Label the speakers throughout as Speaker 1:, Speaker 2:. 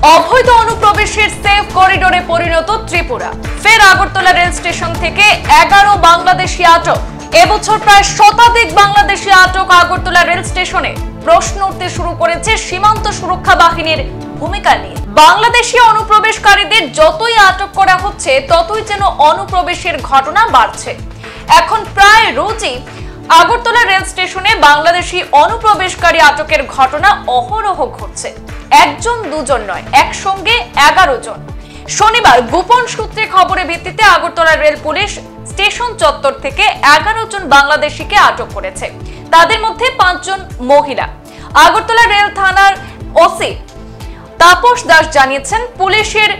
Speaker 1: অবৈধ অনুপ্রবেশের সেফ করিডোরে পরিণত ত্রিপুরা। ফের আগরতলা রেল স্টেশন থেকে 11 বাংলাদেশি আটক। এবছর প্রায় শতাধিক বাংলাদেশি আটক আগরতলা রেল স্টেশনে। প্রশ্ন উঠতে শুরু করেছে সীমান্ত সুরক্ষা বাহিনীর ভূমিকা নিয়ে। বাংলাদেশি অনুপ্রবেশকারীদের যতই আটক করা হচ্ছে ততই যেন অনুপ্রবেশের ঘটনা বাড়ছে। এখন প্রায় রোজই আগরতলা রেল স্টেশনে বাংলাদেশি অনুপ্রবেশকারী আটকের ঘটনা অহরহ ঘটছে। একজন দুজন নয়, একসঙ্গে 11 জন। শনিবার গোপন সূত্রে খবরের ভিত্তিতে আগরতলা রেল পুলিশ স্টেশন চত্বর থেকে 11 জন বাংলাদেশিকে আটক করেছে। তাদের মধ্যে 5 জন মহিলা। আগরতলা রেল থানার ওসি তাপস দাস জানিয়েছেন, পুলিশের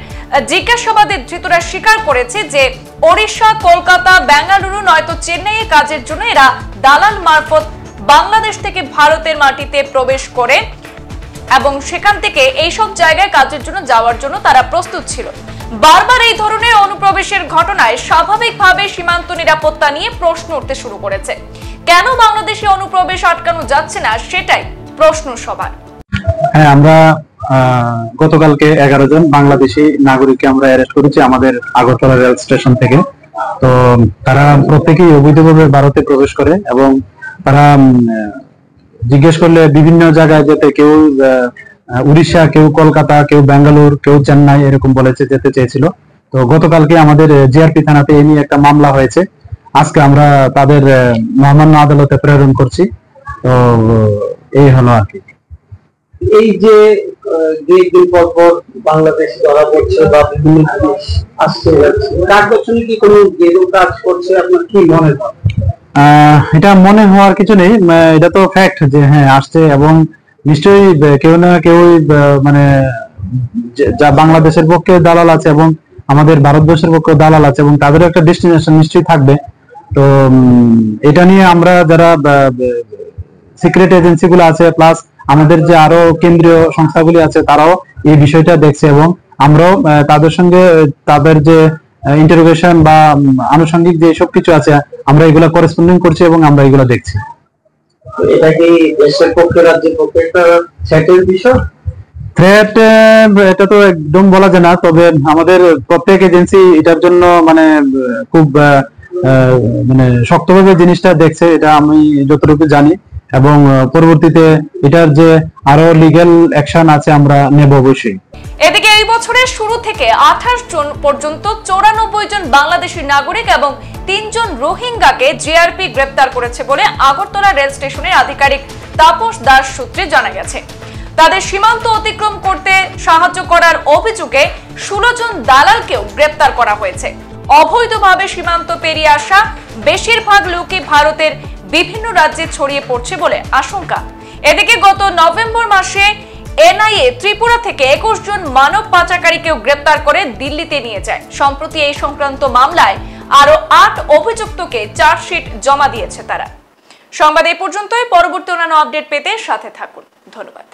Speaker 1: জিজ্ঞাসাবাদে ধৃতরা স্বীকার করেছে যে ওড়িশা, কলকাতা, বেঙ্গালুরু নয়তো চেন্নাইয়ে কাজের জন্য এরা দালাল মারফত বাংলাদেশ থেকে ভারতের মাটিতে প্রবেশ করে এবং সেখান থেকে এইসব জায়গায় কাজের জন্য যাওয়ার জন্য তারা প্রস্তুত ছিল। বারবার এই ধরনের অনুপ্রবেশের ঘটনায় স্বাভাবিকভাবে সীমান্ত নিরাপত্তা নিয়ে প্রশ্ন উঠতে শুরু করেছে। কেন বাংলাদেশি অনুপ্রবেশ আটকানো যাচ্ছে না, সেটাই প্রশ্ন সবার।
Speaker 2: হ্যাঁ, আমরা গতকালকে 11 জন বাংলাদেশি নাগরিককে আমরা অ্যারেস্ট করেছি আমাদের আগরতলা রেল স্টেশন থেকে। তো তারা প্রত্যেকেই অবৈধভাবে ভারতে প্রবেশ করে এবং তারা জিজ্ঞেস করলে বিভিন্ন জায়গায় যেতে, কেউ উড়িষ্যা, কেউ কলকাতা, কেউ বেঙ্গালুরু, কেউ চেন্নাই এরকম বলেছে যেতে চেয়েছিল। তো গতকালকে আমাদের জিআরপি থানাতে এই নিয়ে একটা মামলা হয়েছে। আজকে আমরা তাদের মহামান্য আদালতে প্রেরণ করছি। তো এই হলো আর কি।
Speaker 3: এই যে দিন পর পর বাংলাদেশ ধরা পড়ছে বা বিভিন্ন জিনিস আসছে যাচ্ছে, তার পেছনে কি কোনো গেরু কাজ করছে, আপনার কি মনে হয়?
Speaker 2: এটা মনে হওয়ার কিছু নেই, এটা তো ফ্যাক্ট যে হ্যাঁ আসছে এবং নিশ্চয়ই কেউ না কেউ মানে যা বাংলাদেশের পক্ষে দালাল আছে এবং আমাদের ভারতবর্ষের পক্ষে দালাল আছে এবং তাদেরও একটা ডেস্টিনেশন নিশ্চয়ই থাকবে। তো এটা নিয়ে আমরা যারা সিক্রেট এজেন্সি গুলো আছে প্লাস আমাদের যে আরো কেন্দ্রীয় সংস্থাগুলি আছে তারাও এই বিষয়টা দেখছে এবং আমরাও তাদের সঙ্গে তাদের যে ইন্টারোগেশন বা আনুষঙ্গিক যে সবকিছু আছে আমরা এগুলা করেসপন্ডিং করছি এবং আমরা এগুলা দেখছি।
Speaker 3: এটা কি দেশের পক্ষে, রাজ্যের পক্ষে একটা থ্রেটের বিষয়?
Speaker 2: থ্রেট এটা তো একদম বলা যায় না, তবে আমাদের প্রত্যেক এজেন্সি এটার জন্য মানে খুব মানে শক্তভাবে জিনিসটা দেখছে, এটা আমি যতটুকু জানি এবং পরবর্তীতে এটার যে আরো লিগ্যাল অ্যাকশন আছে আমরা নেব অবশ্যই।
Speaker 1: এদিকে এই বছরের শুরু থেকে 28 জন পর্যন্ত 94 জন বাংলাদেশি নাগরিক এবং 3 জন রোহিঙ্গাকে জিআরপি গ্রেপ্তার করেছে বলে আগরতলা রেল স্টেশনের আধিকারিক তাপস দাস সূত্রে জানা গেছে। তাদের সীমান্ত অতিক্রম করতে সাহায্য করার অভিযোগে 16 জন দালালকেও গ্রেপ্তার করা হয়েছে। অবৈধভাবে সীমান্ত পেরিয়ে আসা বেশিরভাগ লোকই ভারতের বিভিন্ন রাজ্যে ছড়িয়ে পড়ছে বলে আশঙ্কা। এদিকে গত নভেম্বর মাসে এনআইএ ত্রিপুরা থেকে 21 জন মানব পাচারকারীকেও গ্রেপ্তার করে দিল্লিতে নিয়ে যায়। সম্প্রতি এই সংক্রান্ত মামলায় আরো 8 অভিযুক্তকে চার্জশিট জমা দিয়েছে তারা। সংবাদ এই পর্যন্তই। পরবর্তী অন্যান্য আপডেট পেতে সাথে থাকুন। ধন্যবাদ।